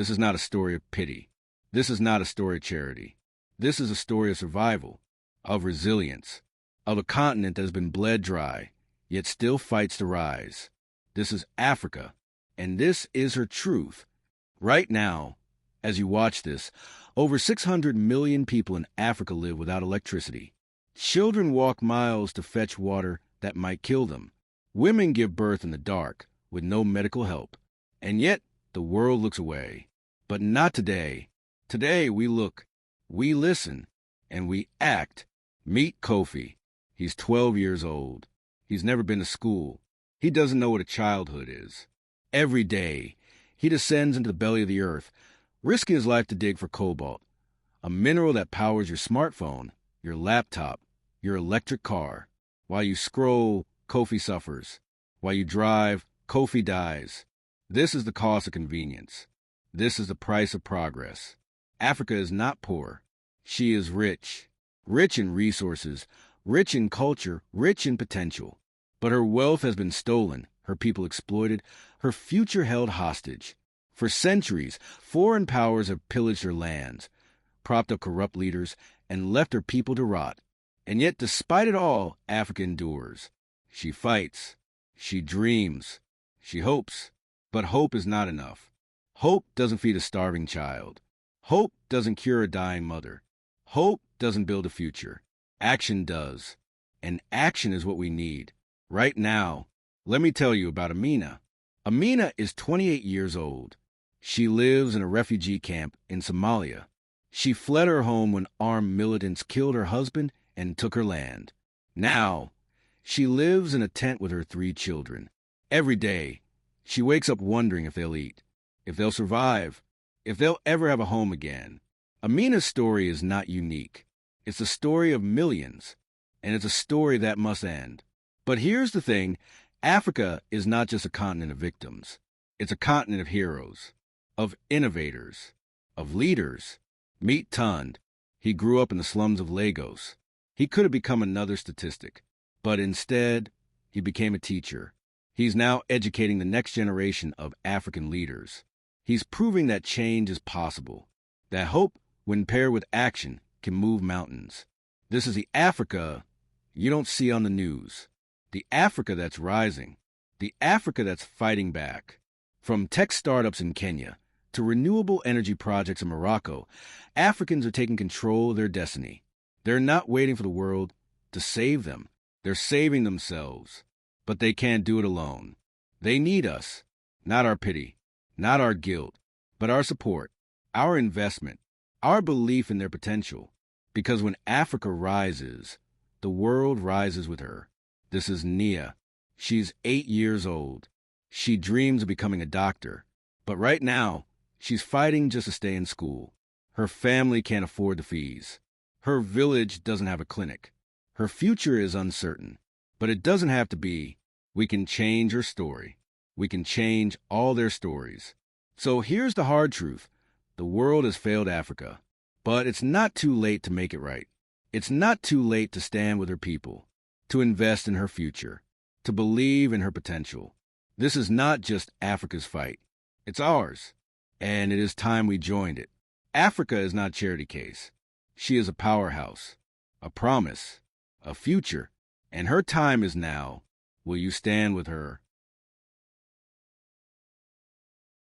This is not a story of pity. This is not a story of charity. This is a story of survival, of resilience, of a continent that has been bled dry, yet still fights to rise. This is Africa, and this is her truth. Right now, as you watch this, over 600 million people in Africa live without electricity. Children walk miles to fetch water that might kill them. Women give birth in the dark with no medical help. And yet, the world looks away. But not today. Today we look, we listen, and we act. Meet Kofi. He's 12 years old. He's never been to school. He doesn't know what a childhood is. Every day, he descends into the belly of the earth, risking his life to dig for cobalt, a mineral that powers your smartphone, your laptop, your electric car. While you scroll, Kofi suffers. While you drive, Kofi dies. This is the cost of convenience. This is the price of progress. Africa is not poor. She is rich. Rich in resources, rich in culture, rich in potential. But her wealth has been stolen, her people exploited, her future held hostage. For centuries, foreign powers have pillaged her lands, propped up corrupt leaders, and left her people to rot. And yet, despite it all, Africa endures. She fights. She dreams. She hopes. But hope is not enough. Hope doesn't feed a starving child. Hope doesn't cure a dying mother. Hope doesn't build a future. Action does. And action is what we need. Right now, let me tell you about Amina. Amina is 28 years old. She lives in a refugee camp in Somalia. She fled her home when armed militants killed her husband and took her land. Now, she lives in a tent with her 3 children. Every day, she wakes up wondering if they'll eat, if they'll survive, if they'll ever have a home again. Amina's story is not unique. It's the story of millions, and it's a story that must end. But here's the thing, Africa is not just a continent of victims. It's a continent of heroes, of innovators, of leaders. Meet Tund. He grew up in the slums of Lagos. He could have become another statistic, but instead, he became a teacher. He's now educating the next generation of African leaders. He's proving that change is possible, that hope, when paired with action, can move mountains. This is the Africa you don't see on the news, the Africa that's rising, the Africa that's fighting back. From tech startups in Kenya to renewable energy projects in Morocco, Africans are taking control of their destiny. They're not waiting for the world to save them. They're saving themselves. But they can't do it alone. They need us, not our pity, not our guilt, but our support, our investment, our belief in their potential. Because when Africa rises, the world rises with her. This is Nia. She's 8 years old. She dreams of becoming a doctor. But right now, she's fighting just to stay in school. Her family can't afford the fees. Her village doesn't have a clinic. Her future is uncertain. But it doesn't have to be. We can change her story. We can change all their stories. So here's the hard truth. The world has failed Africa. But it's not too late to make it right. It's not too late to stand with her people, to invest in her future, to believe in her potential. This is not just Africa's fight. It's ours. And it is time we joined it. Africa is not a charity case. She is a powerhouse, a promise, a future. And her time is now. Will you stand with her?